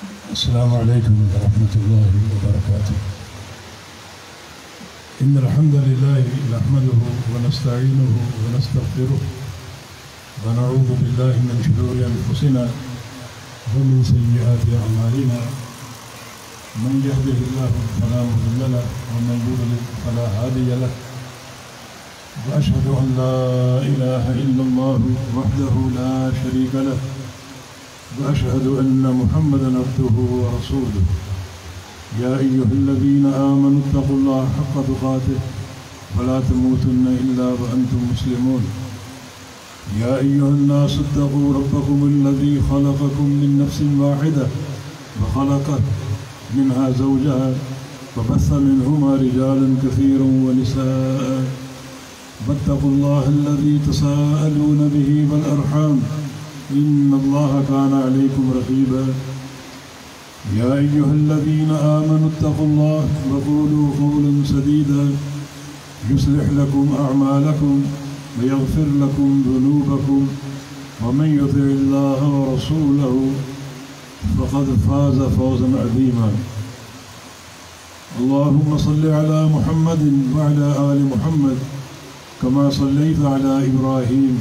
السلام عليكم ورحمة الله وبركاته. إن الحمد لله نحمده ونستعينه ونستغفره ونعوذ بالله من شرور أنفسنا ومن سيئات أعمالنا. من يهده الله فلا مضل له ومن يضلل فلا هادي له. وأشهد أن لا إله إلا الله وحده لا شريك له. وأشهد أن محمدًا عبده ورسوله. يا أيها الذين آمنوا اتقوا الله حق تقاته ولا تموتن إلا وأنتم مسلمون. يا أيها الناس اتقوا ربكم الذي خلقكم من نفس واحدة وخلق منها زوجها وبث منهما رجالا كثيرا ونساء. واتقوا الله الذي تساءلون به والأرحام إن الله كان عليكم رقيبا. يا أيها الذين آمنوا اتقوا الله وقولوا قولا سديدا يصلح لكم أعمالكم ويغفر لكم ذنوبكم ومن يطع الله ورسوله فقد فاز فوزا عظيما. اللهم صل على محمد وعلى آل محمد كما صليت على إبراهيم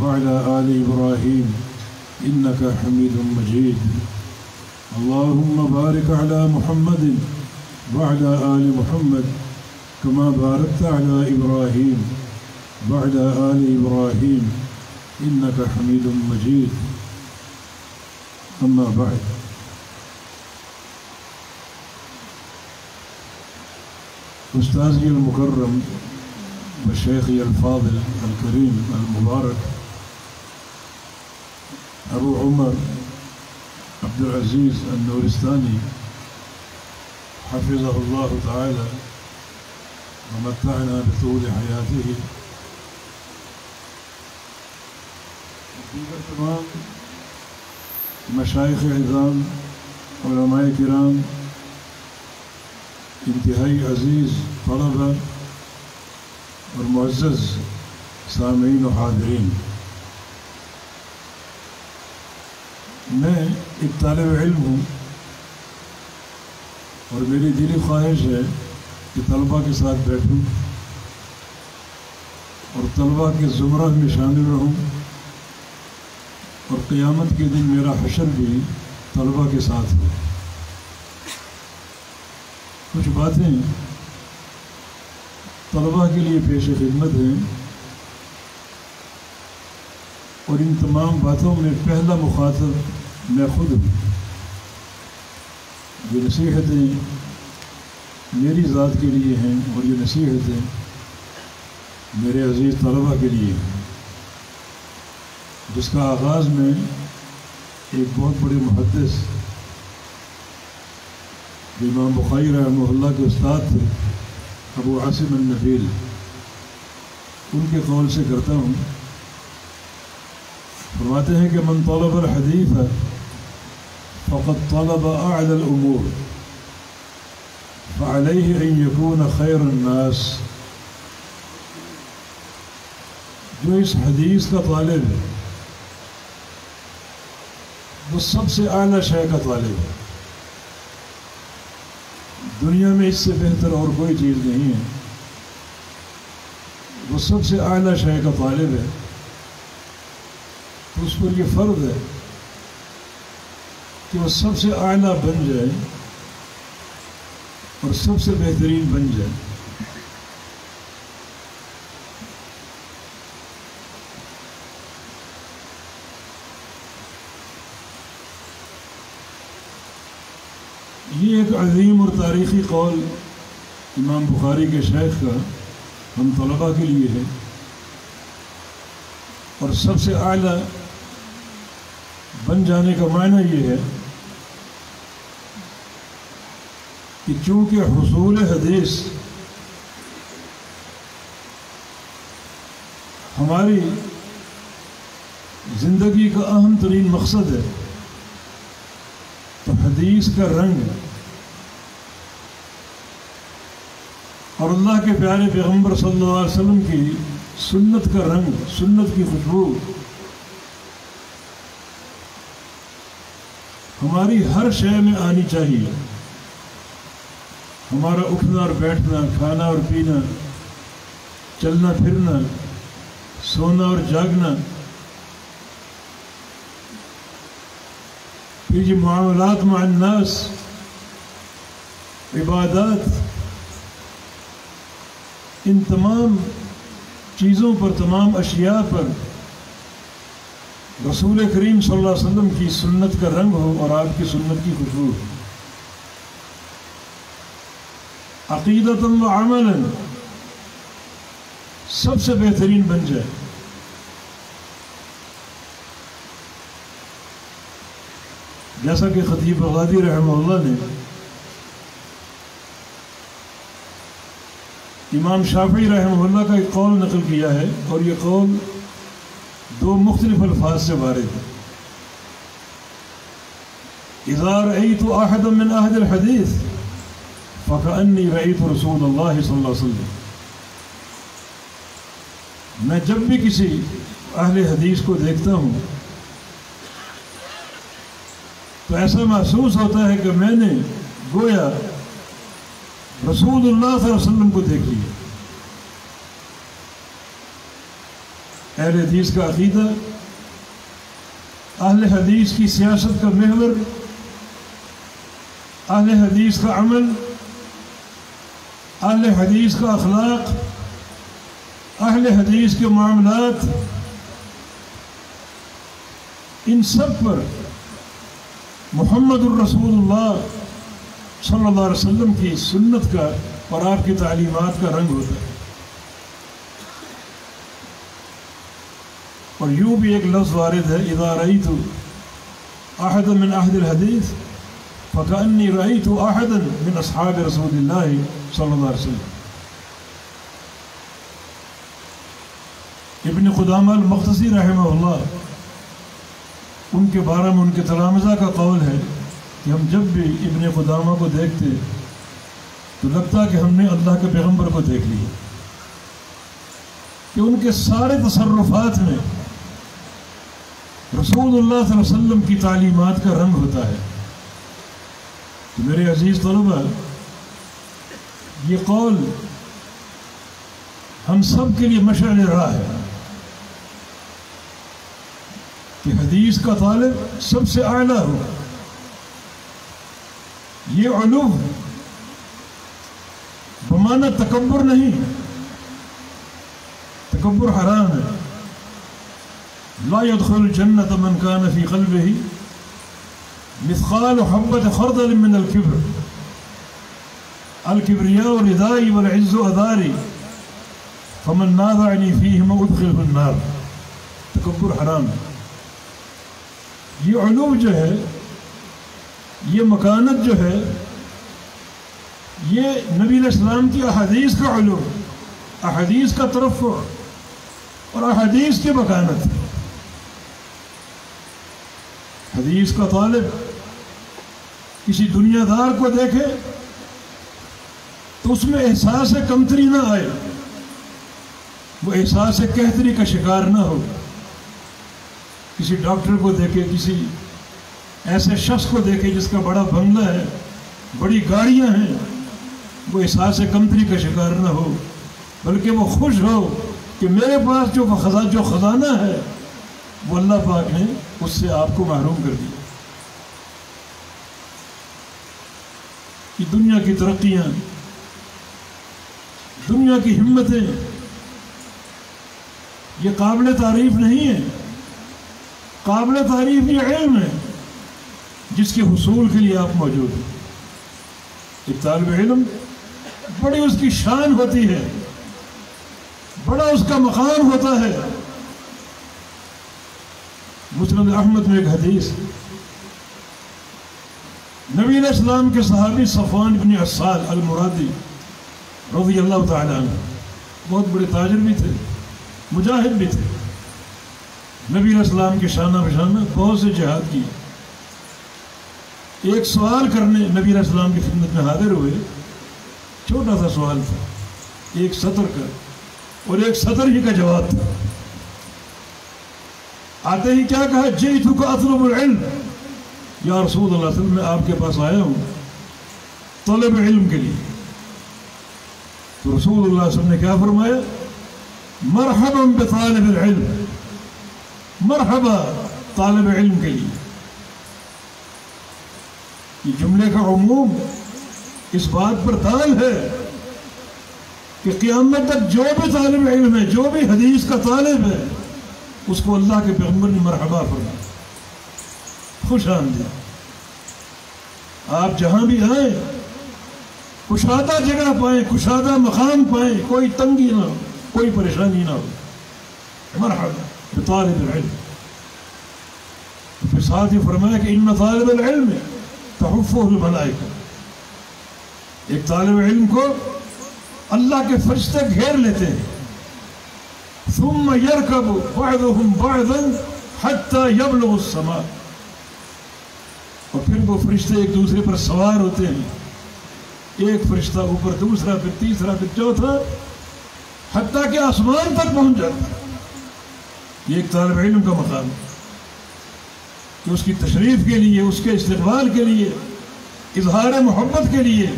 وعلى آل إبراهيم إنك حميد مجيد. اللهم بارك على محمد وعلى آل محمد كما باركت على إبراهيم وعلى آل إبراهيم إنك حميد مجيد. أما بعد، أستاذي المكرم وشيخي الفاضل الكريم المبارك أبو عمر عبد العزيز النورستاني حفظه الله تعالى ومتعنا بطول حياته، دیگر تمام مشائخ اعظام، علماء کرام، انتہائی عزیز طلبہ اور معزز سامعین و حاضرین، میں ایک طالب علم ہوں اور میری دلی خواہش ہے کہ طلباء کے ساتھ بیٹھوں اور طلباء کے زمرہ میں شامل رہوں، اور قیامت کے دن میرا حشر بھی طلباء کے ساتھ ہو۔ کچھ باتیں طلباء کے لیے پیش خدمت ہیں، اور ان تمام باتوں میں پہلا مخاطب میں خود ہوں۔ یہ نصیحتیں میری ذات کے لیے ہیں اور یہ نصیحتیں میرے عزیز طلباء کے لیے ہیں، جس کا آغاز میں ایک بہت بڑے محدث امام بخاری رحمہ اللہ کے استاد تھے ابو عاصم النبیل، ان کے قول سے کرتا ہوں۔ فرماتے ہیں کہ من طلب الحدیث فقد طلب اعلی الامور فعلیہ ان یکون خیر الناس۔ جو اس حدیث کا طالب ہے وہ سب سے اعلیٰ شے کا طالب ہے۔ دنیا میں اس سے بہتر اور کوئی چیز نہیں ہے۔ وہ سب سے اعلیٰ شے کا طالب ہے، تو اس پر یہ فرض ہے کہ وہ سب سے اعلیٰ بن جائے اور سب سے بہترین بن جائے۔ یہ ایک عظیم اور تاریخی قول امام بخاری کے شیخ کا ہم طلباء کے لیے ہے، اور سب سے اعلیٰ بن جانے کا معنی یہ ہے کہ چونکہ حصول حدیث ہماری زندگی کا اہم ترین مقصد ہے، تو حدیث کا رنگ اور اللہ کے پیارے پیغمبر صلی اللہ علیہ وسلم کی سنت کا رنگ، سنت کی خوشبو ہماری ہر شے میں آنی چاہیے. ہمارا اٹھنا اور بیٹھنا، کھانا اور پینا، چلنا پھرنا، سونا اور جاگنا، پھر یہ معاملات مع الناس، عبادات، ان تمام چیزوں پر، تمام اشیاء پر رسول کریم صلی اللہ علیہ وسلم کی سنت کا رنگ ہو اور آپ کی سنت کی خوشبو ہو. عقیدۃ و عملا سب سے بہترین بن جائے. جیسا کہ خطیب بغدادی رحمہ اللہ نے امام شافعی رحمہ اللہ کا ایک قول نقل کیا ہے، اور یہ قول دو مختلف الفاظ سے وارد ہے. اذا رأيت احدا من اهل الحديث فكأني رأيت رسول اللہ صلی اللہ علیہ وسلم. میں جب بھی کسی اہل حدیث کو دیکھتا ہوں تو ایسا محسوس ہوتا ہے کہ میں نے گویا رسول اللہ صلی اللہ علیہ وسلم کو دیکھ لیا. اہل حدیث کا عقیدہ، اہل حدیث کی سیاست کا محور، اہل حدیث کا عمل، اہل حدیث کا اخلاق، اہل حدیث کے معاملات، ان سب پر محمد الرسول اللہ صلی اللہ علیہ وسلم کی سنت کا اور آپ کی تعلیمات کا رنگ ہوتا ہے. اور یوں بھی ایک لفظ وارد ہے، اذا رأيت احدا من اهل الحديث فكأني رأيت احدا من اصحاب رسول اللہ صلی اللہ علیہ وسلم. ابن قدامہ المقدسی رحمہ اللہ، ان کے بارے میں ان کے تلامذہ کا قول ہے کہ ہم جب بھی ابن قدامہ کو دیکھتے تو لگتا کہ ہم نے اللہ کے پیغمبر کو دیکھ لیا، کہ ان کے سارے تصرفات میں رسول اللہ صلی اللہ علیہ وسلم کی تعلیمات کا رنگ ہوتا ہے. تو میرے عزیز طلبہ، یہ قول ہم سب کے لیے مشعل راہ ہے کہ حدیث کا طالب سب سے اعلیٰ ہو. یہ علو بمعنی تکبر نہیں، تکبر حرام ہے. لا يدخل الجنة من كان في قلبه مثقال حبة خردل من الكبر الكبرياء ردائي والعز أذاري فمن نازعني فيهما أدخله النار. تکبر حرام ہے. یہ علو جو ہے، یہ مکانت جو ہے، یہ نبی علیہ السلام کی احادیث کا علو، احادیث کا ترفع اور احادیث کی مکانت. حدیث کا طالب کسی دنیا دار کو دیکھے تو اس میں احساس کمتری نہ آئے، وہ احساس کہتری کا شکار نہ ہو. کسی ڈاکٹر کو دیکھے، کسی ایسے شخص کو دیکھے جس کا بڑا بنگلہ ہے، بڑی گاڑیاں ہیں، وہ احساس کمتری کا شکار نہ ہو، بلکہ وہ خوش ہو کہ میرے پاس جو خزانہ ہے وہ اللہ پاک نے اس سے آپ کو محروم کر دیا. کہ دنیا کی ترقیاں، دنیا کی ہمتیں یہ قابل تعریف نہیں ہے. قابل تعریف یہ علم ہے جس کے حصول کے لیے آپ موجود ہیں. ایک طالب علم بڑی اس کی شان ہوتی ہے، بڑا اس کا مقام ہوتا ہے. مسند احمد میں ایک حدیث، نبی علیہ السلام کے صحابی صفوان بن عسال المرادی رضی اللہ تعالی عنہ، بہت بڑے تاجر بھی تھے، مجاہد بھی تھے. نبی علیہ السلام کے شانہ بشانہ بہت سے جہاد کیے. ایک سوال کرنے نبی علیہ السلام کی خدمت میں حاضر ہوئے. چھوٹا سا سوال تھا، ایک سطر کا، اور ایک سطر ہی کا جواب تھا. آتے ہی کیا کہا، جئتک اطلب العلم، یا رسول اللہ صلی اللہ علیہ وسلم میں آپ کے پاس آیا ہوں طلب علم کے لیے. تو رسول اللہ صلی اللہ علیہ وسلم نے کیا فرمایا؟ مرحبا بطالب العلم، مرحبا طالب علم کے لیے. یہ جملے کا عموم اس بات پر دال ہے کہ قیامت تک جو بھی طالب علم ہے، جو بھی حدیث کا طالب ہے، اس کو اللہ کے پیغمبر نے مرحبا فرمایا، خوش آمدید. آپ جہاں بھی آئیں کشادہ جگہ پائیں، کشادہ مقام پائیں، کوئی تنگی نہ ہو، کوئی پریشانی نہ ہو. مرحبا بطالب العلم. پھر ساتھ ہی فرمایا کہ ان طالب العلم تحفہ الملائکہ، ایک طالب علم کو اللہ کے فرشتے گھیر لیتے ہیں. ثم يركب بعضهم بعضا حتى يبلغ السماء، اور پھر وہ فرشتے ایک دوسرے پر سوار ہوتے ہیں، ایک فرشتہ اوپر، دوسرا، پھر تیسرا، پھر چوتھا، حتیٰ کہ آسمان تک پہنچ جاتا ہے. یہ ایک طالب علم کا مقام ہے کہ اس کی تشریف کے لیے، اس کے استقبال کے لیے، اظہار محبت کے لیے،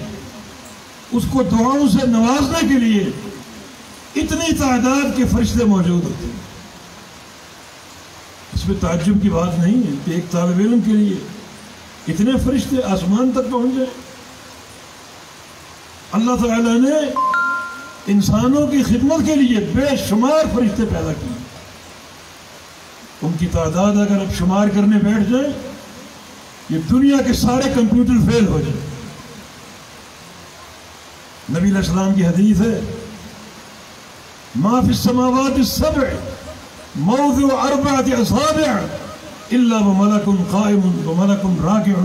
اس کو دعاؤں سے نوازنے کے لیے اتنی تعداد کے فرشتے موجود ہوتے ہیں. اس میں تعجب کی بات نہیں ہے کہ ایک طالب علم کے لیے اتنے فرشتے آسمان تک پہنچ جائیں. اللہ تعالیٰ نے انسانوں کی خدمت کے لیے بے شمار فرشتے پیدا کیے. ان کی تعداد اگر اب شمار کرنے بیٹھ جائیں، یہ دنیا کے سارے کمپیوٹر فیل ہو جائیں. نبی علیہ السلام کی حدیث ہے ما فی السماوات السبع موضع 4 اصابع الا وملک قائم وملک راکع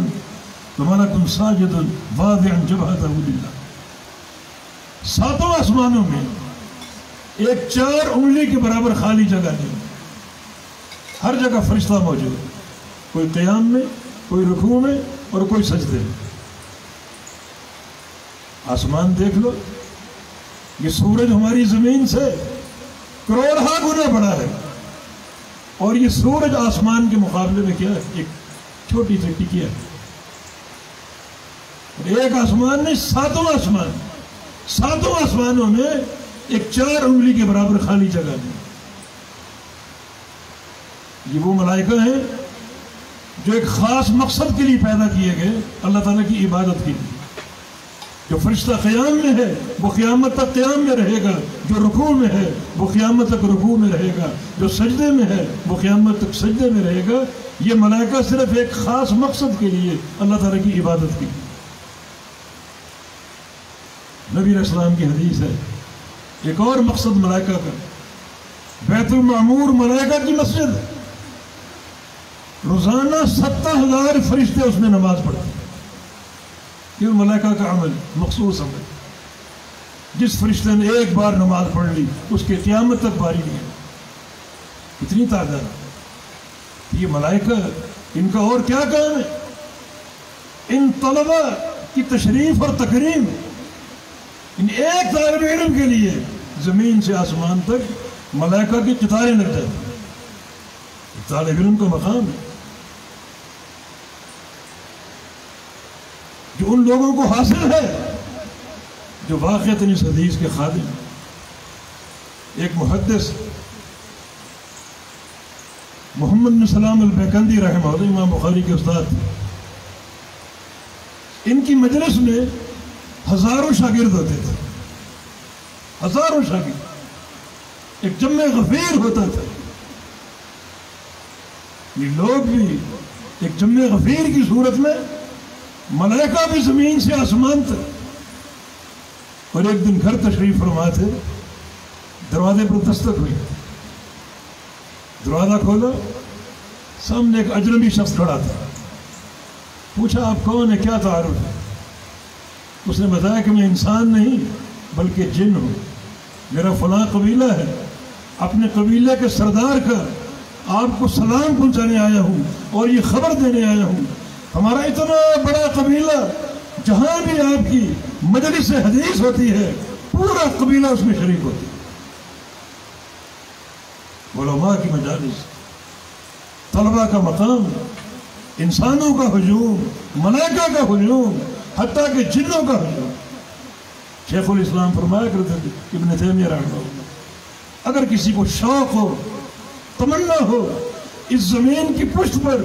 وملک ساجد واضع جبهته للہ. 7 آسمانوں میں ایک 4 انگلی کے برابر خالی جگہ نہیں، ہر جگہ فرشتہ موجود ہے، کوئی قیام میں، کوئی رکوع میں، اور کوئی سجدے میں. آسمان دیکھ لو، یہ سورج ہماری زمین سے کروڑہا گنا بڑا ہے، اور یہ سورج آسمان کے مقابلے میں کیا ہے؟ ایک چھوٹی سی ٹکیا ہے. ایک آسمان نہیں، 7 آسمان، 7 آسمانوں میں ایک 4 انگلی کے برابر خالی جگہ نہیں. یہ وہ ملائکہ ہیں جو ایک خاص مقصد کے لیے پیدا کیے گئے، اللہ تعالیٰ کی عبادت کے لیے. جو فرشتہ قیام میں ہے وہ قیامت تک قیام میں رہے گا، جو رکوع میں ہے وہ قیامت تک رکوع میں رہے گا، جو سجدے میں ہے وہ قیامت تک سجدے میں رہے گا. یہ ملائکہ صرف ایک خاص مقصد کے لیے، اللہ تعالیٰ کی عبادت کی. نبی علیہ السلام کی حدیث ہے ایک اور مقصد ملائکہ کا، بیت المعمور ملائکہ کی مسجد ہے، روزانہ 70,000 فرشتے اس میں نماز پڑھتے ہیں. یہ ملائکہ کا عمل، مخصوص عمل. جس فرشتے نے ایک بار نماز پڑھ لی اس کے قیامت تک باری نہیں ہے. اتنی تعداد. یہ ملائکہ، ان کا اور کیا کام ہے؟ ان طلبہ کی تشریف اور تکریم، ان ایک طالب علم کے لیے زمین سے آسمان تک ملائکہ کی قطاریں لگ جاتی ہیں. طالب علم کا مقام ہے جو ان لوگوں کو حاصل ہے جو واقعتاً اس حدیث کے خادم ہیں. ایک محدث محمد بن سلام البیکندی رحمہ اللہ، امام بخاری کے استاد، ان کی مجلس میں ہزاروں شاگرد ہوتے تھے، ہزاروں شاگرد، ایک جمع غفیر ہوتا تھا. یہ لوگ بھی ایک جمع غفیر کی صورت میں، ملائکہ بھی زمین سے آسمان تک. اور ایک دن گھر تشریف فرما تھے، دروازے پر دستک ہوئی، دروازہ کھولا، سامنے ایک اجنبی شخص کھڑا تھا. پوچھا آپ کون ہے، کیا تعارف ہے؟ اس نے بتایا کہ میں انسان نہیں بلکہ جن ہوں، میرا فلاں قبیلہ ہے، اپنے قبیلے کے سردار کا آپ کو سلام پہنچانے آیا ہوں اور یہ خبر دینے آیا ہوں. ہمارا اتنا بڑا قبیلہ، جہاں بھی آپ کی مجلس حدیث ہوتی ہے پورا قبیلہ اس میں شریک ہوتا ہے. علماء کی مجالس، طلباء کا مقام، انسانوں کا ہجوم، ملائکہ کا ہجوم، حتیٰ کہ جنوں کا ہجوم۔ شیخ الاسلام فرمایا کرتے تھے ابن تیمیہ رحمہ اللہ، اگر کسی کو شوق ہو، تمنا ہو اس زمین کی پشت پر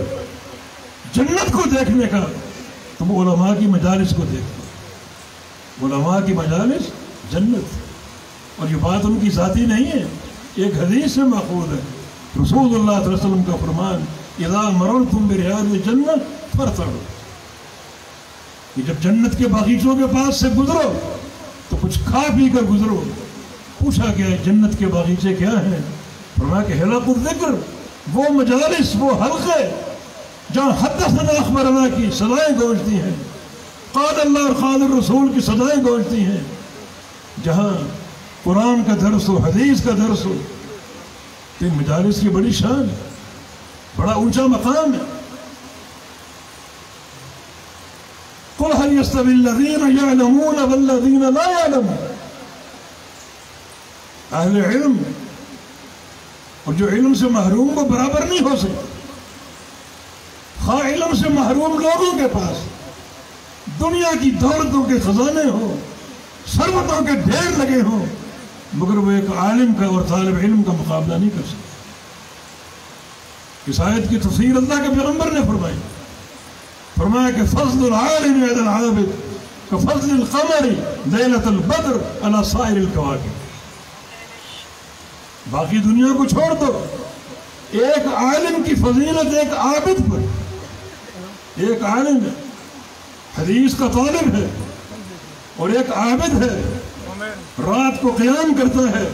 جنت کو دیکھنے کا، تو وہ علماء کی مجالس کو دیکھو۔ علماء کی مجالس جنت، اور یہ بات ان کی ذاتی نہیں ہے، ایک حدیث سے ماخوذ ہے۔ رسول اللہ صلی اللہ علیہ وسلم کا فرمان، اذا مررتم بریاض الجنۃ فارتعوا، کہ جب جنت کے باغیچوں کے پاس سے گزرو تو کچھ کھا پی کر گزرو۔ پوچھا گیا جنت کے باغیچے کیا ہیں؟ فرمایا کہ حلق الذکر، وہ مجالس، وہ حلقے جہاں حدثنا اخبرنا کی صدائیں گونجتی ہیں، قال اللہ اور قال الرسول کی صدائیں گونجتی ہیں، جہاں قرآن کا درس ہو، حدیث کا درس ہو۔ تو مجالس کی بڑی شان ہے، بڑا اونچا مقام ہے۔ قل هل يستوي الذين يعلمون والذين لا يعلمون، اہل علم اور جو علم سے محروم وہ برابر نہیں ہو سکتے۔ خواہ علم سے محروم لوگوں کے پاس دنیا کی دولتوں کے خزانے ہوں، ثروتوں کے ڈھیر لگے ہوں، مگر وہ ایک عالم کا اور طالب علم کا مقابلہ نہیں کر سکتے۔ اس آیت کی تفسیر اللہ کے پیغمبر نے فرمائی، فرمایا کہ فضل العالم علی العابد کفضل القمر لیلۃ البدر علی سائر الکواکب۔ باقی دنیا کو چھوڑ دو، ایک عالم کی فضیلت ایک عابد پر، ایک عالم ہے، حدیث کا طالب ہے اور ایک عابد ہے، رات کو قیام کرتا ہے،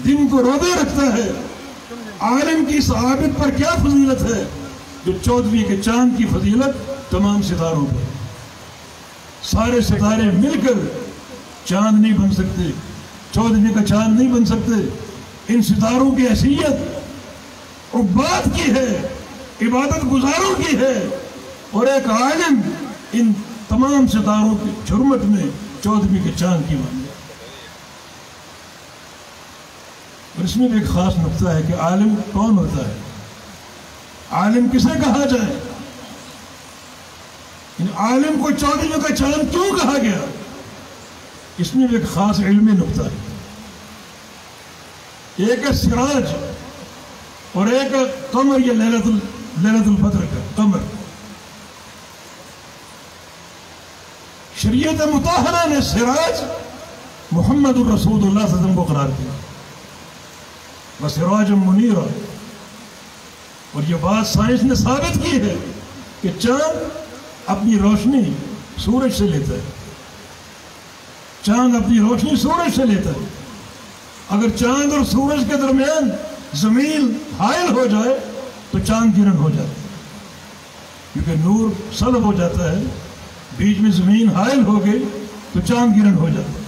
دن کو روزے رکھتا ہے۔ عالم کی اس عابد پر کیا فضیلت ہے جو 14ویں کے چاند کی فضیلت تمام ستاروں پر؟ سارے ستارے مل کر چاند نہیں بن سکتے، 14ویں کا چاند نہیں بن سکتے۔ ان ستاروں کی حیثیت عباد کی ہے، عبادت گزاروں کی ہے، اور ایک عالم ان تمام ستاروں کی جھرمٹ میں 14ویں کے چاند کی مانگے۔ اور اس میں بھی ایک خاص نقطہ ہے کہ عالم کون ہوتا ہے، عالم کسے کہا جائے، عالم کو 14ویں کا چاند کیوں کہا گیا، اس میں بھی ایک خاص علمی نقطہ ہے۔ ایک ہے سراج اور ایک ہے قمر، یا لیلۃ البدر کا قمر۔ شریعت مطہرہ نے سراج محمد الرسول اللہ صلی اللہ علیہ وسلم کو قرار دیا، وَسِرَاجًا مُنِيرًا۔ اور یہ بات سائنس نے ثابت کی ہے کہ چاند اپنی روشنی سورج سے لیتا ہے، چاند اپنی روشنی سورج سے لیتا ہے۔ اگر چاند اور سورج کے درمیان زمین حائل ہو جائے تو چاند گرہن ہو جاتا ہے، کیونکہ نور سلب ہو جاتا ہے، بیچ میں زمین حائل ہو گئی تو چاند گرہن ہو جاتا ہے۔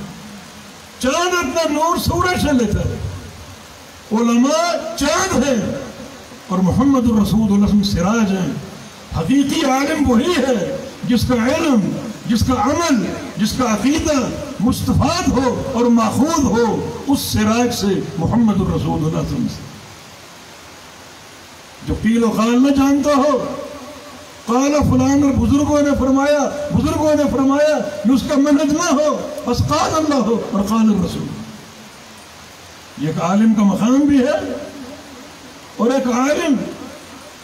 چاند اپنا نور سورج سے لیتا ہے۔ علماء چاند ہیں اور محمد الرسول اللہ صلی اللہ علیہ وسلم سراج ہیں۔ حقیقی عالم وہی ہے جس کا علم، جس کا عمل، جس کا عقیدہ مستفاد ہو اور ماخوذ ہو اس سراج سے، محمد الرسول اللہ صلی اللہ علیہ وسلم سے۔ جو قیل و قال نہ جانتا ہو، قال فلان اور بزرگوں نے فرمایا یہ اس کا منہج نہ ہو، بس قال اللہ ہو اور قال الرسول۔ یہ ایک عالم کا مقام بھی ہے اور ایک عالم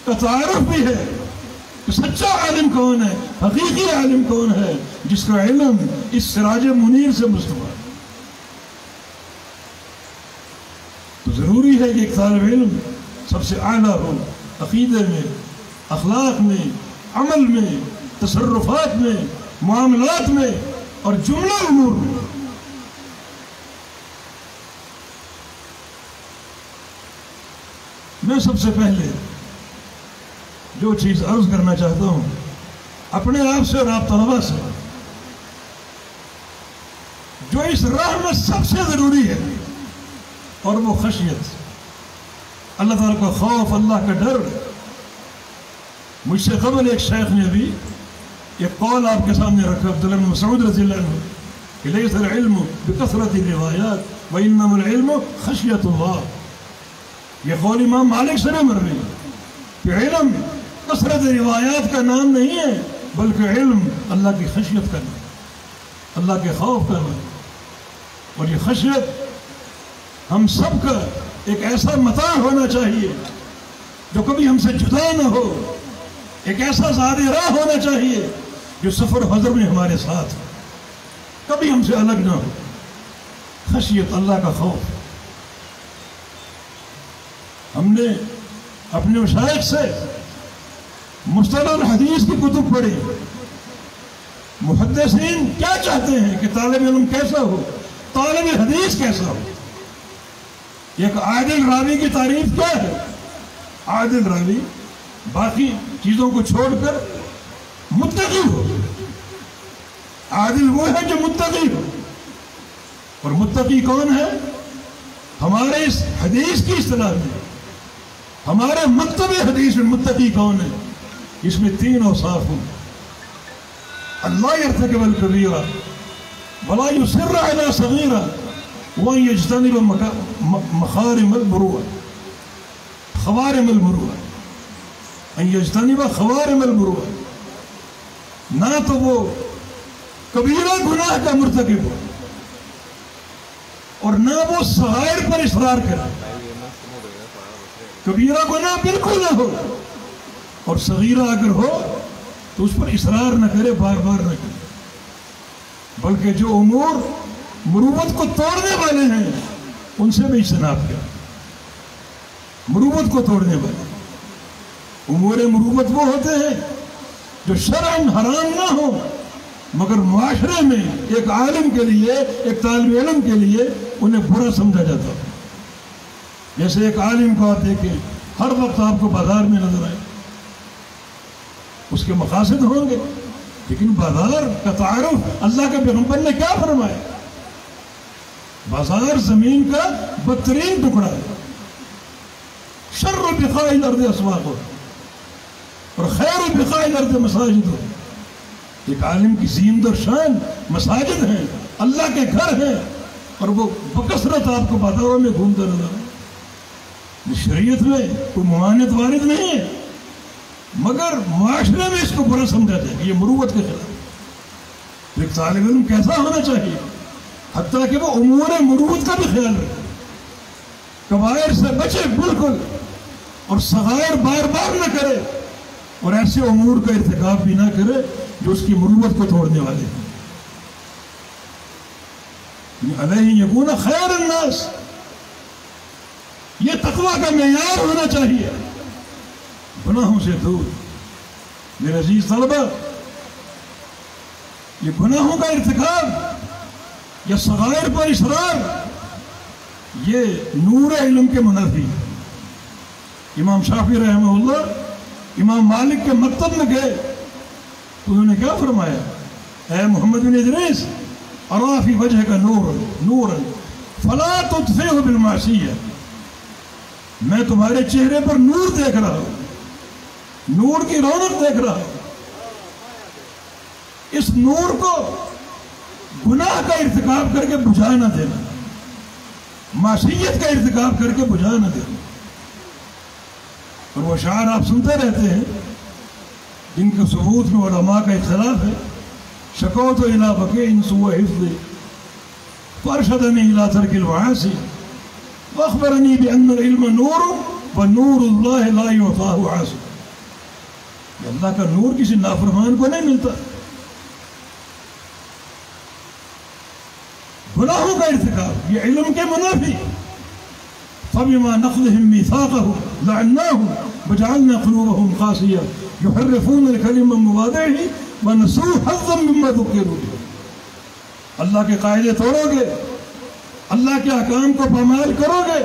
کا تعارف بھی ہے کہ سچا عالم کون ہے، حقیقی عالم کون ہے، جس کا علم اس سراج منیر سے مستفاد۔ تو ضروری ہے کہ ایک طالب علم سب سے اعلیٰ ہو، عقیدے میں، اخلاق میں، عمل میں، تصرفات میں، معاملات میں اور جملہ امور میں۔ میں سب سے پہلے جو چیز عرض کرنا چاہتا ہوں اپنے آپ سے اور آپ طلباء سے، جو اس راہ میں سب سے ضروری ہے، اور وہ خشیت، اللہ تعالیٰ کا خوف، اللہ کا ڈر۔ مجھ سے قبل ایک شیخ نے بھی ایک قول آپ کے سامنے رکھا، عبداللہ بن مسعود رضی اللہ عنہ، کہ لیس العلم بکثرت الروایات وانما العلم خشیت اللہ۔ یہ قول امام مالک سے نہیں مر رہی کہ علم کثرت روایات کا نام نہیں ہے، بلکہ علم اللہ کی خشیت کا نام، اللہ کے خوف کا نام۔ اور یہ خشیت ہم سب کا ایک ایسا متاع ہونا چاہیے جو کبھی ہم سے جدا نہ ہو، ایک ایسا زاد راہ ہونا چاہیے جو سفر و حضر میں ہمارے ساتھ ہو، کبھی ہم سے الگ نہ ہو۔ خشیت، اللہ کا خوف۔ ہم نے اپنے مشائخ سے مصطلح الحدیث کی کتب پڑھی، محدثین کیا چاہتے ہیں کہ طالب علم کیسا ہو، طالب حدیث کیسا ہو۔ ایک عادل راوی کی تعریف کیا ہے؟ عادل راوی باقی چیزوں کو چھوڑ کر متقی ہو۔ عادل وہ ہے جو متقی ہو، اور متقی کون ہے؟ ہمارے اس حدیث کی اصطلاح میں، ہمارے مکتب حدیث میں متقی کون ہے؟ اس میں 3 اوصاف ہوں: اللہ یرتکب الکبیرہ ولا یصر علی صغیرہ وان یجتنب مخارم المروءہ، خوارم المروءہ، ان یجتنب خوارم المروءہ، نہ تو وہ کبیرہ گناہ کا مرتکب ہو اور نہ وہ صغائر پر اصرار کرے۔ کبیرہ گناہ بالکل نہ ہو، اور صغیرہ اگر ہو تو اس پر اصرار نہ کرے، بار بار نہ کرے، بلکہ جو امور مروت کو توڑنے والے ہیں ان سے بھی اجتناب کرے۔ مروت کو توڑنے والے امور مروت وہ ہوتے ہیں جو شرعاً حرام نہ ہو، مگر معاشرے میں ایک عالم کے لیے، ایک طالب علم کے لیے انہیں برا سمجھا جاتا ہے۔ جیسے ایک عالم کو آپ دیکھیں، ہر وقت آپ کو بازار میں نظر آئے، اس کے مقاصد ہوں گے، لیکن بازار کا تعارف اللہ کے پیغمبر نے کیا فرمایا؟ بازار زمین کا بدترین ٹکڑا ہے، شر بقاع الارض اسواق، اور خیر بقاع الارض مساجد۔ ایک عالم کی زینت اور شان مساجد ہیں، اللہ کے گھر ہیں، اور وہ بکثرت آپ کو بازاروں میں گھومتا نظر آئے۔ شریعت میں کوئی ممانعت وارد نہیں ہے، مگر معاشرے میں اس کو برا سمجھا جائے کہ یہ مروت کے خلاف۔ ایک طالب علم کیسا ہونا چاہیے؟ حتیٰ کہ وہ امور مروت کا بھی خیال رکھے، کبائر سے بچے بالکل، اور صغائر بار بار نہ کرے، اور ایسے امور کا ارتکاب بھی نہ کرے جو اس کی مروت کو توڑنے والے ہیں۔ علیہ یکون خیر الناس، یہ تقویٰ کا معیار ہونا چاہیے، گناہوں سے دور۔ میرے عزیز طلبہ، یہ گناہوں کا ارتکاب یا صغائر پر اصرار، یہ نور علم کے منافی ہے۔ امام شافعی رحمہ اللہ امام مالک کے مکتب میں گئے تو انہوں نے کیا فرمایا؟ اے محمد بن ادریس، ارا فی وجہک نورا فلا تطفئہ بالمعصیہ، میں تمہارے چہرے پر نور دیکھ رہا ہوں، نور کی رونق دیکھ رہا ہوں، اس نور کو گناہ کا ارتکاب کر کے بجھا نہ دینا، معصیت کا ارتکاب کر کے بجھا نہ دینا۔ اور وہ اشعار آپ سنتے رہتے ہیں جن کے ثبوت میں علماء کا اختلاف ہے۔ شکوت الی بقیع سوء حفظی فارشدنی الی ترک المعاصی واخبرنی بان العلم نور ونور اللہ لا یعطاہ عاصی، کہ اللہ کا نور کسی نافرمان کو نہیں ملتا۔ گناہوں کا ارتکاب یہ علم کے منافی۔ فبما نقضهم ميثاقهم لعناهم وجعلنا قلوبهم قاسية يحرفون الكلم من مواضعه ونسوا حظا مما ذكروا به۔ اللہ کے قاعدے توڑو گے، اللہ کے احکام کو پامال کرو گے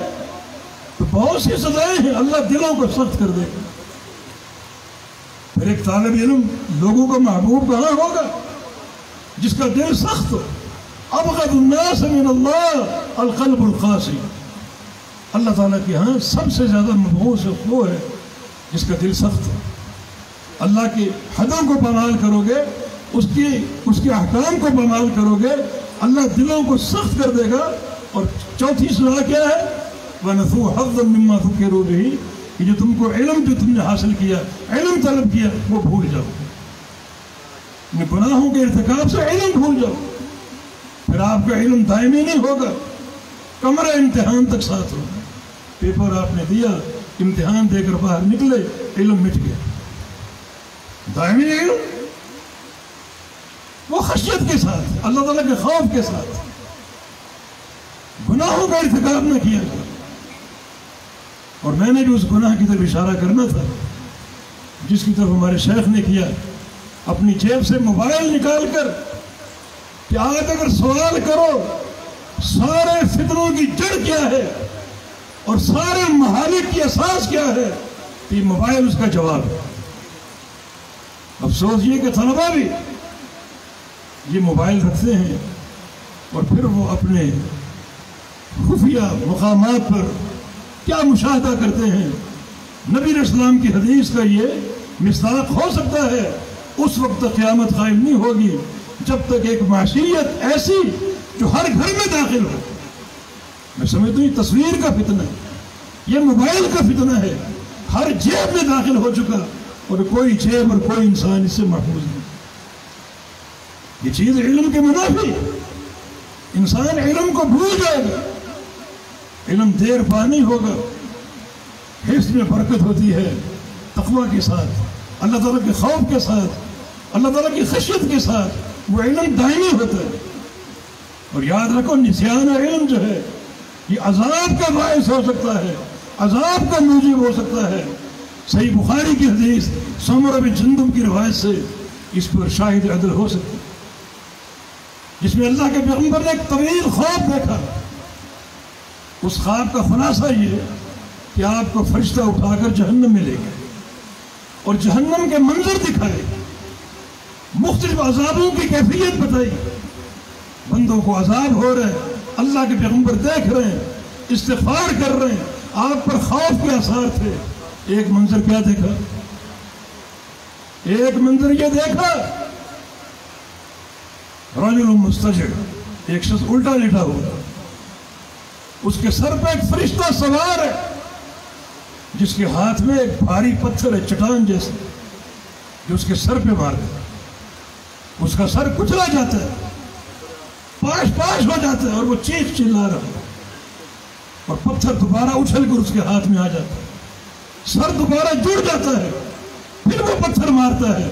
تو بہت سی سزائیں ہیں، اللہ دلوں کو سخت کر دے گا۔ پھر ایک طالب علم لوگوں کو محبوب کہاں ہوگا؟ جس کا دل سخت ہو۔ ابغض الناس من اللہ القلب القاسي، اللہ تعالیٰ کے ہاں سب سے زیادہ مبغوض وہ ہے جس کا دل سخت ہے۔ اللہ کی حدوں کو پامال کرو گے، اس کے احکام کو پامال کرو گے، اللہ دلوں کو سخت کر دے گا۔ اور چوتھی سزا کیا ہے؟ وَنَسُوا حَظًّا مِمَّا ذُكِّرُوا بِهِ، کہ جو تم کو علم جو تم نے حاصل کیا، علم طلب کیا، وہ بھول جاؤ. گناہوں کے ارتکاب سے علم بھول جاؤ، پھر آپ کا علم دائمی نہیں ہوگا، کمرہ امتحان تک ساتھ ہوگا. پیپر آپ نے دیا، امتحان دے کر باہر نکلے، علم مٹ گیا. دائمی علم وہ خشیت کے ساتھ، اللہ تعالیٰ کے خوف کے ساتھ، گناہوں کا ارتکاب نہ کیا جائے. اور میں نے بھی اس گناہ کی طرف اشارہ کرنا تھا جس کی طرف ہمارے شیخ نے کیا. اپنی جیب سے موبائل نکال کر کہ آج اگر سوال کرو سارے فتنوں کی جڑ کیا ہے اور سارے مہالک کی اساس کیا ہے، تو یہ موبائل اس کا جواب ہے. افسوس یہ کہ طلبا بھی یہ موبائل رکھتے ہیں اور پھر وہ اپنے خفیہ مقامات پر کیا مشاہدہ کرتے ہیں. نبی علیہ السلام کی حدیث کا یہ مصداق ہو سکتا ہے. اس وقت تک قیامت قائم نہیں ہوگی جب تک ایک معاشیت ایسی جو ہر گھر میں داخل ہو. میں سمجھتا ہوں یہ تصویر کا فتنہ ہے، یہ موبائل کا فتنہ ہے، ہر جیب میں داخل ہو چکا اور کوئی جیب اور کوئی انسان اس سے محفوظ نہیں. یہ چیز علم کے منافی، انسان علم کو بھول جائے گا، علم دیر پا نہیں ہوگا. حفظ میں برکت ہوتی ہے تقویٰ کے ساتھ، اللہ تعالیٰ کے خوف کے ساتھ، اللہ تعالیٰ کی خشیت کے ساتھ وہ علم دائمی ہوتا ہے. اور یاد رکھو نسیان علم جو ہے یہ عذاب کا باعث ہو سکتا ہے، عذاب کا موجب ہو سکتا ہے. صحیح بخاری کی حدیث سمرہ بن جندب کی روایت سے اس پر شاہد عدل ہو سکتا ہے، جس میں اللہ کے پیغمبر نے ایک طویل خواب دیکھا. اس خواب کا خلاصہ یہ کہ آپ کو فرشتہ اٹھا کر جہنم میں لے گئے اور جہنم کے منظر دکھائے، مختلف عذابوں کی کیفیت بتائی. بندوں کو عذاب ہو رہے ہیں، اللہ کے پیغمبر دیکھ رہے ہیں، استغفار کر رہے ہیں، آپ پر خوف کے آثار تھے. ایک منظر کیا دیکھا؟ ایک منظر یہ دیکھا، رجل مستجع، ایک شخص الٹا لیٹا ہوا، اس کے سر پہ ایک فرشتہ سوار ہے جس کے ہاتھ میں ایک بھاری پتھر ہے چٹان جیسے جو اس کے سر پہ مار دیتا. اس کا سر کچلا جاتا ہے، پاش پاش ہو جاتا ہے اور وہ چیخ چلا رہا ہے اور پتھر دوبارہ اچھل کر اس کے ہاتھ میں آ جاتا ہے. سر دوبارہ جڑ جاتا ہے، پھر وہ پتھر مارتا ہے،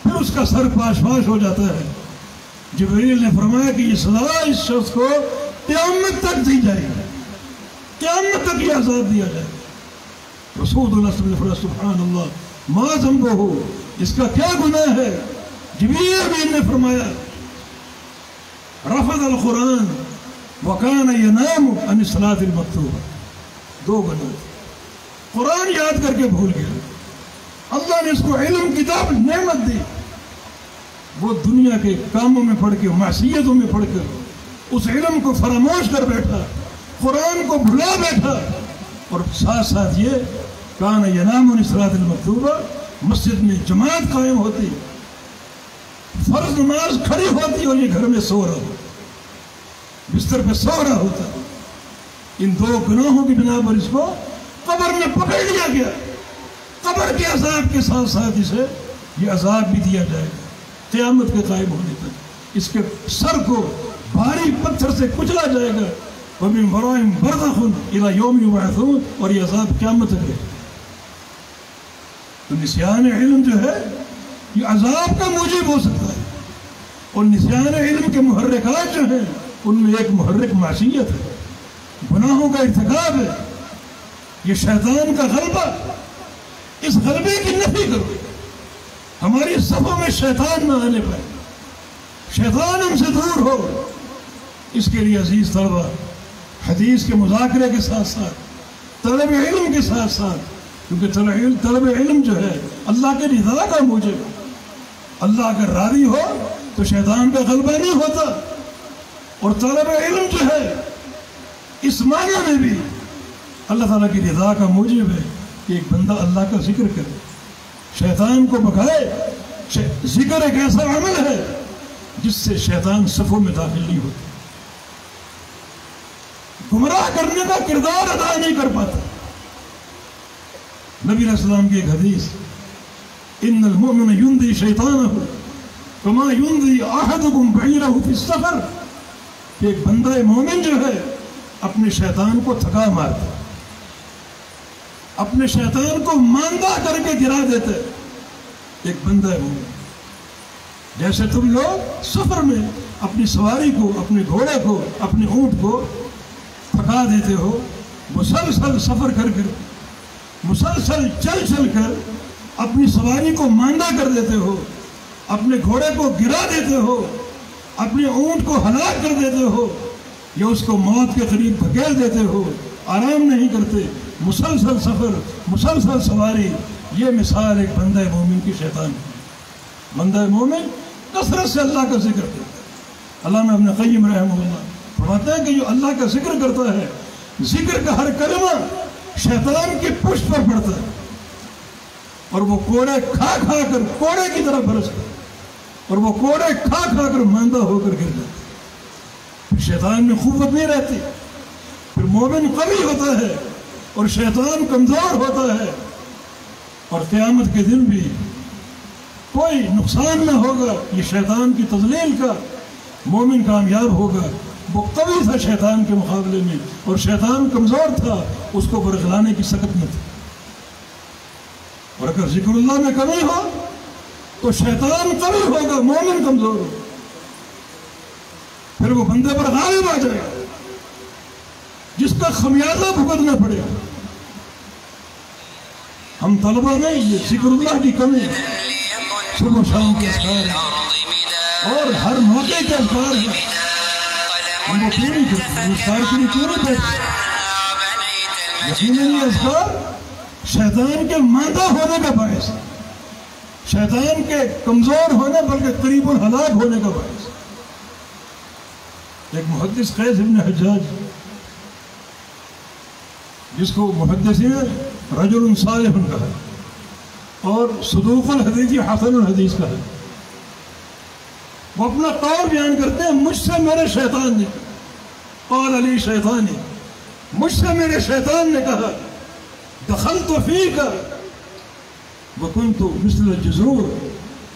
پھر اس کا سر پاش پاش ہو جاتا ہے. جبریل نے فرمایا کہ یہ سزا اس شخص کو قیامت تک دی جائے گی، قیامت تک یہ عذاب دیا جائے گا. رسول اللہ صلی اللہ علیہ وسلم سبحان اللہ ما ذنبہ، اس کا کیا گناہ ہے؟ جبریل امین نے فرمایا رفض القرآن وکان ینام عن الصلاۃ المکتوبہ. دو گناہ، قرآن یاد کر کے بھول گیا، اللہ نے اس کو علم کتاب نعمت دی، وہ دنیا کے کاموں میں پڑھ کے معصیتوں میں پڑھ کر اس علم کو فراموش کر بیٹھا، قرآن کو بھلا بیٹھا. اور ساتھ ساتھ یہ کان ینام عن الصلاۃ المکتوبہ، مسجد میں جماعت قائم ہوتی، فرض نماز کھڑی ہوتی اور یہ گھر میں سو رہا ہوتا، بستر پہ سو رہا ہوتا. ان دو گناہوں کی بنا پر اس کو قبر میں پکڑ لیا گیا. قبر کے عذاب کے ساتھ ساتھ اسے یہ عذاب بھی دیا جائے گا قیامت کے قائم ہونے تک. اس کے سر کو بھاری پتھر سے کچلا جائے گا، وَمِن وَرَائِهِمْ بَرْزَخٌ إِلَى يَوْمِ يُبْعَثُونَ، اور یہ عذاب قیامت تک رہے. تو نسیان علم جو ہے یہ عذاب کا موجب ہو سکتا ہے. اور نسیان علم کے محرکات جو ہیں ان میں ایک محرک معصیت ہے، گناہوں کا ارتکاب ہے، یہ شیطان کا غلبہ. اس غلبے کی نفی کرو، ہماری صفوں میں شیطان نہ آنے پائے، شیطان ہم سے دور ہو. اس کے لیے عزیز طلبہ حدیث کے مذاکرے کے ساتھ ساتھ طلب علم کے ساتھ ساتھ، کیونکہ طلب علم جو ہے اللہ کے رضا کا موجب ہے. اللہ اگر راضی ہو تو شیطان کا غلبہ نہیں ہوتا. اور طلب علم جو ہے اس معنی میں بھی اللہ تعالیٰ کی رضا کا موجب ہے کہ ایک بندہ اللہ کا ذکر کرے، شیطان کو بھگائے. ذکر ایک ایسا عمل ہے جس سے شیطان صفوں میں داخل نہیں ہوتا، گمراہ کرنے کا کردار ادا نہیں کر پاتا. نبی علیہ السلام کی ایک حدیث، ان المؤمن یندی شیطانہ کما یندی احدکم بعیرہ فی السفر، کہ ایک بندہ مومن جو ہے اپنے شیطان کو تھکا مارتا ہے، اپنے شیطان کو ماندہ کر کے گرا دیتا ہے ایک بندہ مومن۔ جیسے تم لوگ سفر میں اپنی سواری کو، اپنے گھوڑے کو، اپنے اونٹ کو تھکا دیتے ہو، مسلسل سفر کر کر، مسلسل چل کر اپنی سواری کو ماندہ کر دیتے ہو، اپنے گھوڑے کو گرا دیتے ہو، اپنے اونٹ کو ہلاک کر دیتے ہو، یا اس کو موت کے قریب دھکیل دیتے ہو، آرام نہیں کرتے، مسلسل سفر، مسلسل سواری۔ یہ مثال ایک بندہ مومن کی شیطان ہے۔ بندہ مومن کثرت سے اللہ کا ذکر کرتا ہے۔ علامہ ابن قیم رحمہ اللہ فرماتے ہیں کہ جو اللہ کا ذکر کرتا ہے، ذکر کا ہر کلمہ شیطان کی پشت پر پڑتا ہے، اور وہ کوڑے کھا کر کوڑے کی طرح برستا ہے، اور وہ کوڑے کھا کر ماندہ ہو کر گر جاتا ہے۔ پھر شیطان میں قوت نہیں رہتی، پھر مومن قوی ہوتا ہے اور شیطان کمزور ہوتا ہے، اور قیامت کے دن بھی کوئی نقصان نہ ہوگا یہ شیطان کی تضلیل کا، مومن کامیاب ہوگا۔ وہ قوی تھا شیطان کے مقابلے میں، اور شیطان کمزور تھا، اس کو برگلانے کی سکت نہ تھی۔ اور اگر ذکر اللہ میں کمی ہو تو شیطان قوی ہوگا، مومن کمزور ہوگا، پھر وہ بندے پر غالب آ جائے گا، جس کا خمیازہ بھگتنا پڑے گا۔ ہم طلبہ میں یہ ذکر اللہ کی کمی ہے، صبح و شام کے اذکار ہیں اور ہر موقع کے اذکار ہیں، ہم وہ پوری کرتے ہیں، اذکار کے لیے پورے بیٹھتے ہیں۔ یقیناً یہ اذکار شیطان کے ماندہ ہونے کا باعث ہے، شیطان کے کمزور ہونے بلکہ قریب الہلاک ہونے کا باعث ہے۔ ایک محدث قیس ابن حجاج، جس کو محدثین رجل صالح کہا اور صدوق الحدیث یا حسن الحدیث کہا، وہ اپنا قول بیان کرتے ہیں، مجھ سے میرے شیطان نے، قال علی شیطانی، مجھ سے میرے شیطان نے کہا، دخلت فیک وکنت مثل الجزور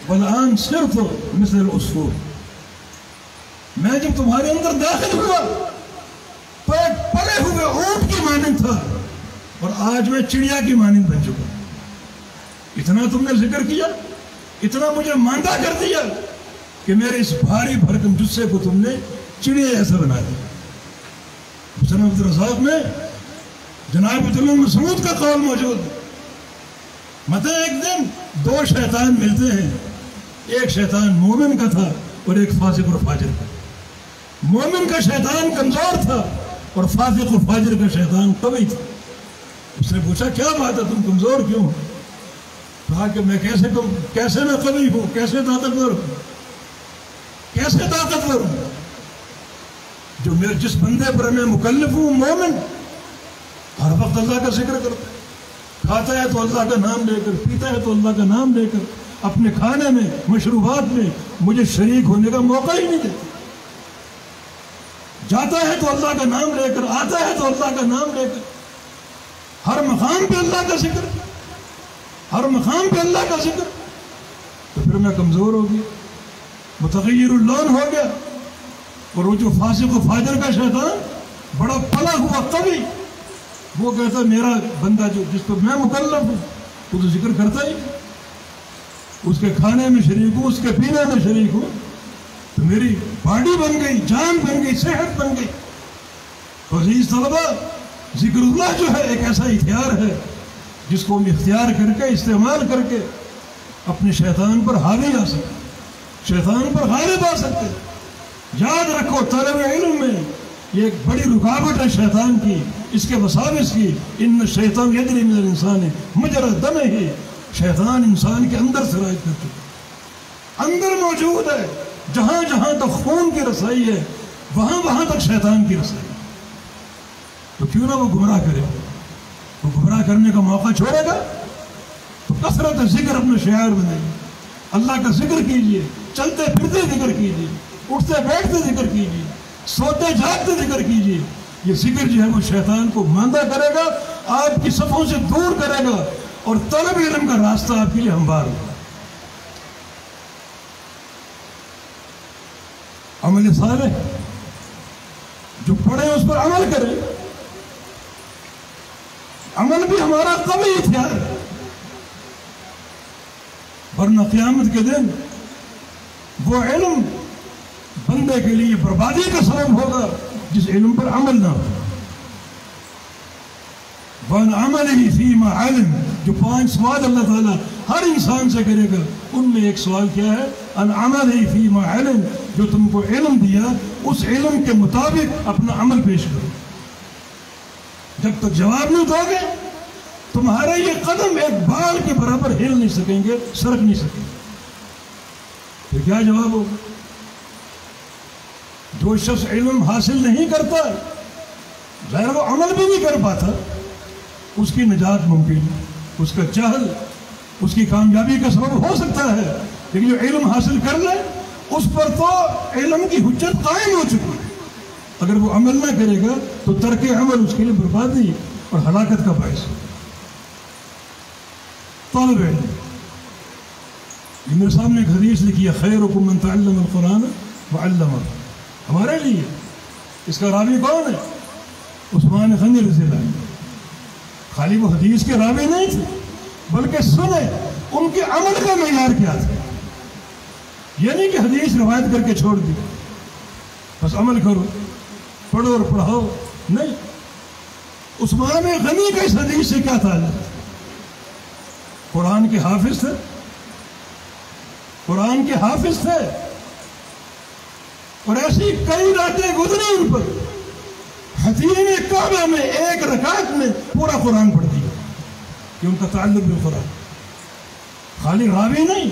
والآن صرت مثل العصفور، میں جب تمہارے اندر داخل ہوا تو ایک پڑے ہوئے اونٹ کی مانند تھا، اور آج میں چڑیا کی مانند بن چکا۔ اتنا تم نے ذکر کیا، اتنا مجھے ماندہ کر دیا کہ میرے اس بھاری بھرکم جثے کو تم نے چڑیا ایسا بنا دیا۔ مسند عبد الرزاق میں جناب عبداللہ مسعود کا قول موجود ہے، مطلب ایک دن دو شیطان ملتے ہیں، ایک شیطان مومن کا تھا اور ایک فاسق اور فاجر کا۔ مومن کا شیطان کمزور تھا اور فاسق اور فاجر کا شیطان قوی تھا۔ اس نے پوچھا کیا بات ہے، تم کمزور کیوں ہو؟ کہا کہ میں کیسے میں قوی ہوں، کیسے طاقتور ہوں، کیسے طاقتور ہوں؟ جو جس بندے پر میں مکلف ہوں، مومن، ہر وقت اللہ کا ذکر کرتا ہے، کھاتا ہے تو اللہ کا نام لے کر، پیتا ہے تو اللہ کا نام لے کر، اپنے کھانے میں، مشروبات میں مجھے شریک ہونے کا موقع ہی نہیں دیتا، جاتا ہے تو اللہ کا نام لے کر، آتا ہے تو اللہ کا نام لے کر، ہر مقام پہ اللہ کا ذکر، ہر مقام پہ اللہ کا ذکر، تو پھر میں کمزور ہو گیا، متغیر اللون ہو گیا۔ اور وہ جو فاسق و فاجر کا شیطان بڑا پلا ہوا قوی، وہ کہتا میرا بندہ جس پر میں مکلف ہوں وہ تو ذکر کرتا ہی، اس کے کھانے میں شریک ہوں، اس کے پینے میں شریک ہوں، تو میری باڈی بن گئی، جان بن گئی، صحت بن گئی۔ تو عزیز طلبہ، ذکر اللہ جو ہے ایک ایسا ہتھیار ہے جس کو ہم اختیار کر کے، استعمال کر کے اپنے شیطان پر حاوی آ سکتے، شیطان پر غالب آ سکتے۔ یاد رکھو طلب علم میں یہ ایک بڑی رکاوٹ ہے شیطان کی، اس کے وساوس کی۔ ان الشیطان یجری من الانسان مجرى الدم، ہی شیطان انسان کے اندر سرایت کر چکا، اندر موجود ہے۔ جہاں جہاں تک خون کی رسائی ہے وہاں وہاں تک شیطان کی رسائی ہے۔ تو کیوں نہ وہ گمراہ کرے، وہ گمراہ کرنے کا موقع چھوڑے گا تو کثرت ذکر اپنا شعار بنائے گا۔ اللہ کا ذکر کیجئے، چلتے پھرتے ذکر کیجئے، اٹھتے بیٹھتے ذکر کیجئے، سوتے جاگتے ذکر کیجئے۔ یہ ذکر جو ہے وہ شیطان کو ماندہ کرے گا، آپ کی صفوں سے دور کرے گا، اور طلب علم کا راستہ آپ کے لیے ہموار ہو۔ عمل صالح جو پڑھے اس پر عمل کرے، عمل بھی ہمارا قوی ہتھیار ہے، ورنہ قیامت کے دن وہ علم بندے کے لیے بربادی کا سبب ہوگا جس علم پر عمل نہ ہو۔ وَأَنْ عَمَلِهِ فِي مَا عَلِمَ، جو 5 سوال اللہ تعالیٰ ہر انسان سے کرے گا، ان میں ایک سوال کیا ہے؟ أَنْ عَمَلِهِ فِي مَا عَلِمَ، جو تم کو علم دیا اس علم کے مطابق اپنا عمل پیش کرو۔ جب تک جواب نہیں دو گے تمہارے یہ قدم ایک بال کے برابر ہل نہیں سکیں گے، سرک نہیں سکیں گے، پھر کیا جواب ہوگا؟ جو شخص علم حاصل نہیں کرتا ظاہر وہ عمل بھی نہیں کر پاتا، اس کی نجات ممکن ہے، اس کا جہل اس کی کامیابی کا سبب ہو سکتا ہے، لیکن جو علم حاصل کر لے اس پر تو علم کی حجت قائم ہو چکی ہے۔ اگر وہ عمل نہ کرے گا تو ترک عمل اس کے لیے بربادی اور ہلاکت کا باعث ہے۔ طالب علم، یہ میرے سامنے ایک حدیث لکھی ہے، خیرکم من تعلم القرآن وعلمہ، ہمارے لیے۔ اس کا راوی کون ہے؟ عثمان غنی رضی اللہ عنہ۔ خالی وہ حدیث کے راوی نہیں تھے بلکہ سنے ان کے عمل کا معیار کیا تھا۔ یہ نہیں کہ حدیث روایت کر کے چھوڑ دی، بس عمل کرو، پڑھو اور پڑھاؤ، نہیں۔ عثمان غنی کا اس حدیث سے کیا تعلق ہے؟ قرآن کے حافظ تھے، قرآن کے حافظ تھے، اور ایسی کئی راتیں گزری ان پر، حتیم کعبہ میں ایک رکعت میں پورا قرآن پڑھ دیا۔ یہ ان کا تعلق بالقرآن، خالی راوی نہیں،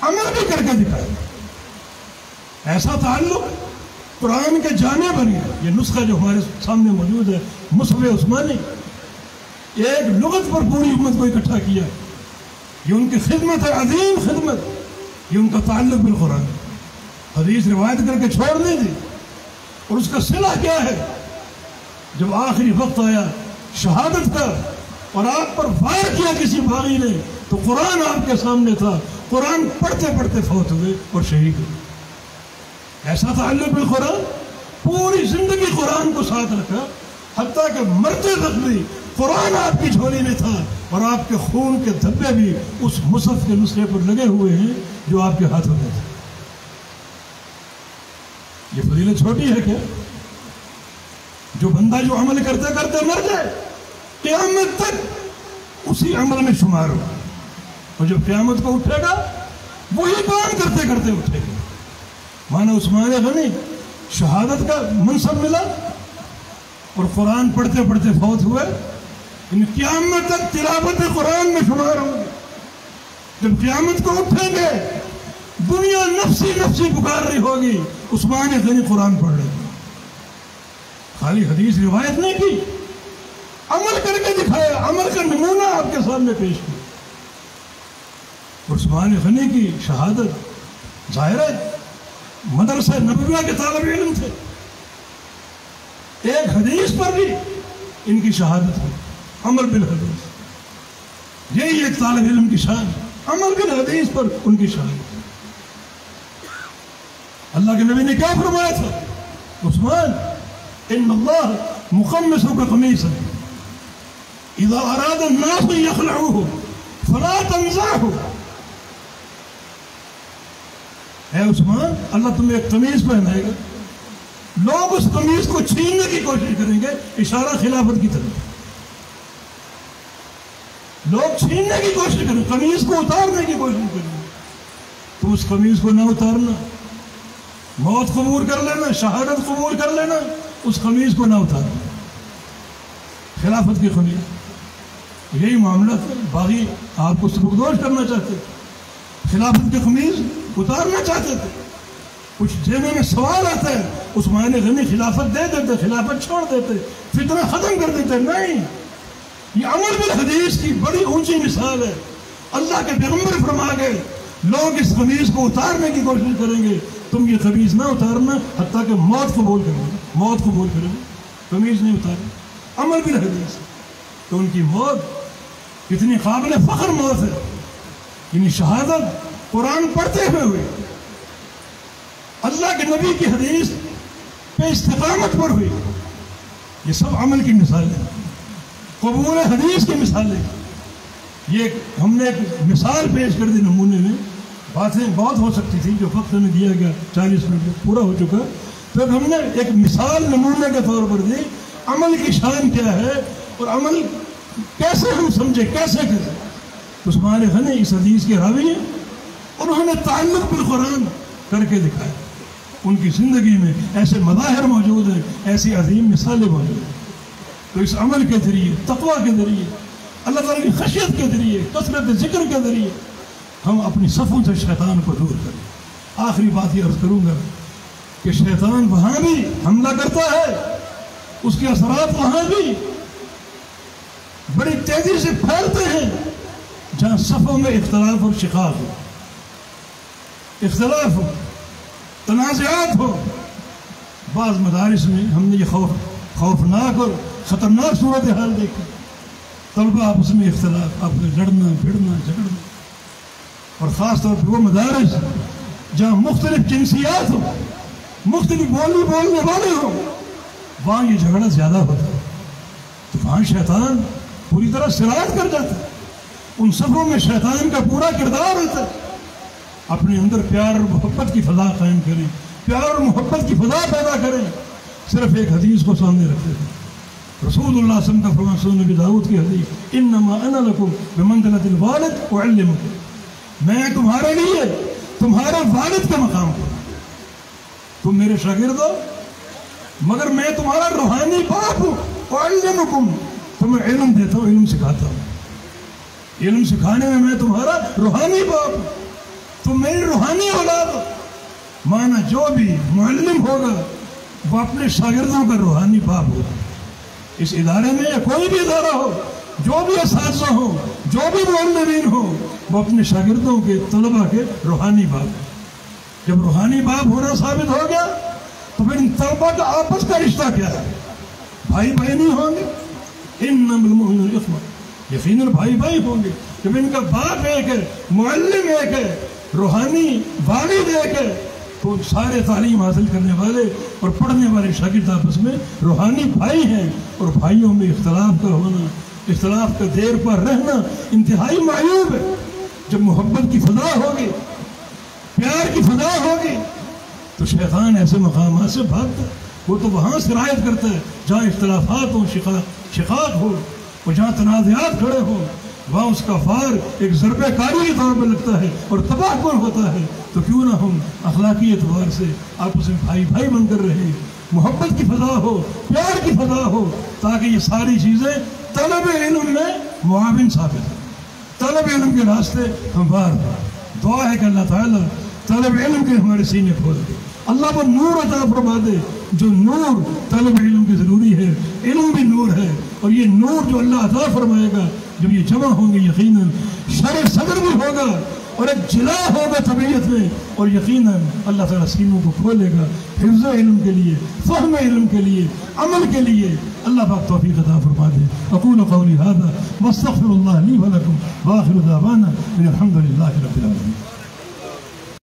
عمل بھی کر کے دکھایا۔ ایسا تعلق قرآن کے جامع بن گیا۔ یہ نسخہ جو ہمارے سامنے موجود ہے مصحف عثمانی، ایک لغت پر پوری امت کو اکٹھا کیا۔ یہ ان کی خدمت ہے، عظیم خدمت، یہ ان کا تعلق بالقرآن۔ حدیث روایت کر کے چھوڑ نہیں دی، اور اس کا صلہ کیا ہے؟ جب آخری وقت آیا شہادت کا اور آپ پر فائر کیا کسی باغی نے تو قرآن آپ کے سامنے تھا، قرآن پڑھتے پڑھتے فوت ہوئے اور شہید ہوئے۔ ایسا تعلق بالقرآن، پوری زندگی قرآن کو ساتھ رکھا، حتیٰ کہ مرتے وقت بھی قرآن آپ کی جھولی میں تھا، اور آپ کے خون کے دھبے بھی اس مصحف کے نسخے پر لگے ہوئے ہیں جو آپ کے ہاتھوں میں تھے۔ یہ فضیلت چھوٹی ہے کیا؟ جو بندہ جو عمل کرتے کرتے مر جائے قیامت تک اسی عمل میں شمار ہو، اور جب قیامت کو اٹھے گا وہی کام کرتے کرتے اٹھے گا۔ مانا عثمان غنی شہادت کا منصب ملا اور قرآن پڑھتے پڑھتے فوت ہوئے، ان قیامت تک تلاوت قرآن میں شمار ہوں گے۔ جب قیامت کو اٹھیں گے دنیا نفسی نفسی پکار رہی ہوگی، عثمان غنی قرآن پڑھ رہے ہیں۔ خالی حدیث روایت نہیں کی، عمل کر کے دکھایا، عمل کا نمونہ آپ کے سامنے پیش کیا۔ عثمان غنی کی شہادت ظاہر ہے مدرسہ نبویہ کے طالب علم تھے، ایک حدیث پر بھی ان کی شہادت ہے، عمل بالحدیث۔ یہی ایک طالب علم کی شان، عمل بالحدیث پر ان کی شہادت۔ اللہ کے نبی نے کیا فرمایا تھا؟ عثمان ان اللہ مخمصک قمیصا اذا اراد الناس یخلعوه فلا تنزعه۔ اے عثمان، اللہ تمہیں ایک قمیض پہنائے گا، لوگ اس قمیض کو چھیننے کی کوشش کریں گے، اشارہ خلافت کی طرف، لوگ چھیننے کی کوشش کریں، قمیض کو اتارنے کی کوشش کریں گے، تو اس قمیض کو نہ اتارنا، موت قبول کر لینا، شہادت قبول کر لینا، اس قمیض کو نہ اتارنا، خلافت کی قمیض۔ یہی معاملہ تھا، باغی آپ کو سبکدوش کرنا چاہتے تھے، خلافت کی قمیض اتارنا چاہتے تھے۔ کچھ ذہن میں سوال آتا ہے، عثمان غنی خلافت دے دیتے، خلافت چھوڑ دیتے، فتنہ ختم کر دیتے؟ نہیں، یہ عمل بالحدیث کی بڑی اونچی مثال ہے۔ اللہ کے پیغمبر فرما گئے لوگ اس قمیض کو اتارنے کی کوشش کریں گے، تم یہ قمیض نہ اتارنا حتیٰ کہ موت قبول کریں گے، موت قبول کریں گے، قمیض نہیں اتاریں، عمل بالحدیث۔ تو ان کی موت کتنی قابل فخر موت ہے، یعنی شہادت قرآن پڑھتے ہوئے اللہ کے نبی کی حدیث پہ استقامت پر ہوئی. یہ سب عمل کی مثالیں، قبول حدیث کی مثالیں. یہ ہم نے ایک مثال پیش کر دی نمونے میں. باتیں بہت ہو سکتی تھی، جو وقت ہمیں دیا گیا 40 منٹ پورا ہو چکا، پھر ہم نے ایک مثال نمونے کے طور پر دی عمل کی شان کیا ہے اور عمل کیسے ہم سمجھے، کیسے کریں. عثمان غنی اس حدیث کے راوی ہیں، انہوں نے تعلق بالقرآن کر کے دکھایا. ان کی زندگی میں ایسے مظاہر موجود ہیں، ایسی عظیم مثالیں موجود ہیں. تو اس عمل کے ذریعے، تقویٰ کے ذریعے، اللہ تعالیٰ کی خشیت کے ذریعے، کثرت ذکر کے ذریعے ہم اپنی صفوں سے شیطان کو دور کریں. آخری بات یہ عرض کروں گا کہ شیطان وہاں بھی حملہ کرتا ہے، اس کے اثرات وہاں بھی بڑی تیزی سے پھیلتے ہیں جہاں صفوں میں اختلاف اور شقاق ہو، اختلاف ہو، تنازعات ہو. بعض مدارس میں ہم نے یہ خوفناک اور خطرناک صورتحال دیکھی. طلبہ آپس میں اختلاف، آپس میں لڑنا بھڑنا جھگڑنا، اور خاص طور پر وہ مدارس جہاں مختلف جنسیات ہو، مختلف بولی بولنے والے ہو، وہاں یہ جھگڑا زیادہ ہوتا ہے. تو وہاں شیطان پوری طرح سرایت کر جاتا ہے. ان صفوں میں شیطان کا پورا کردار ہوتا ہے. اپنے اندر پیار اور محبت کی فضا قائم کریں، پیار اور محبت کی فضا پیدا کریں. صرف ایک حدیث کو سامنے رکھتے تھے. رسول اللہ صلی اللہ علیہ وسلم کا فرمان، سنن نبی داؤد کی حدیث، انما انا لکم بمنزلۃ الوالد اعلمکم، میں تمہارے لیے تمہارے والد کا مقام ہوں. تم میرے شاگرد ہو مگر میں تمہارا روحانی باپ ہوں. اعلمکم، تمہیں علم دیتا ہوں، علم سکھاتا ہوں. علم سکھانے میں میں تمہارا روحانی باپ ہوں، تم میری روحانی اولاد ہو. مانا جو بھی معلم ہوگا وہ اپنے شاگردوں کا روحانی باپ ہوگا. اس ادارے میں یا کوئی بھی ادارہ ہو، جو بھی اساتذہ ہو، جو بھی معلمین ہو، وہ اپنے شاگردوں کے، طلباء کے روحانی باپ ہیں. جب روحانی باپ ہونا ثابت ہو گیا تو پھر ان طلباء کا آپس کا رشتہ کیا ہے؟ بھائی بھائی نہیں ہوں گے. انما المؤمنون اخوہ، یقیناً بھائی بھائی ہوں گے. جب ان کا باپ ایک ہے، معلم ایک ہے، روحانی والد ایک ہے، تو سارے تعلیم حاصل کرنے والے اور پڑھنے والے شاگرد آپس میں روحانی بھائی ہیں. اور بھائیوں میں اختلاف کا ہونا، اختلاف کا دیر پر رہنا انتہائی معیوب ہے. جب محبت کی فضا ہوگی، پیار کی فضا ہوگی، تو شیطان ایسے مقامات سے بھاگتا ہے. وہ تو وہاں سرایت کرتا ہے جہاں اختلافات ہوں، شقاق ہو، اور جہاں تنازعات کھڑے ہوں، وہاں اس کا فار ایک ضربہ کاری کے طور پر لگتا ہے اور تباہ کن ہوتا ہے. تو کیوں نہ ہم اخلاقی اعتبار سے آپس میں بھائی بھائی بن کر رہیں، محبت کی فضا ہو، پیار کی فضا ہو، تاکہ یہ ساری چیزیں طلب علم میں معاون ثابت ہوں. طلب علم کے راستے ہموار ہوں. دعا ہے کہ اللہ تعالیٰ طلب علم کے ہمارے سینے کھول دے. اللہ وہ نور عطا فرما دے جو نور طلب علم کی ضروری ہے. علم بھی نور ہے، اور یہ نور جو اللہ عطا فرمائے گا جب یہ جمع ہوں گے، یقیناً شرح صدر بھی ہوگا اور ایک جلا ہوگا طبیعت میں، اور یقیناً اللہ تعالیٰ سینوں کو کھولے گا حفظ علم کے لیے، فہم علم کے لیے، عمل کے لیے. اللہ پاک توفیق عطا فرما دے. اقول قولی ھذا واستغفر اللہ لی ولکم، وآخر دعوانا ان الحمد للہ رب العالمین.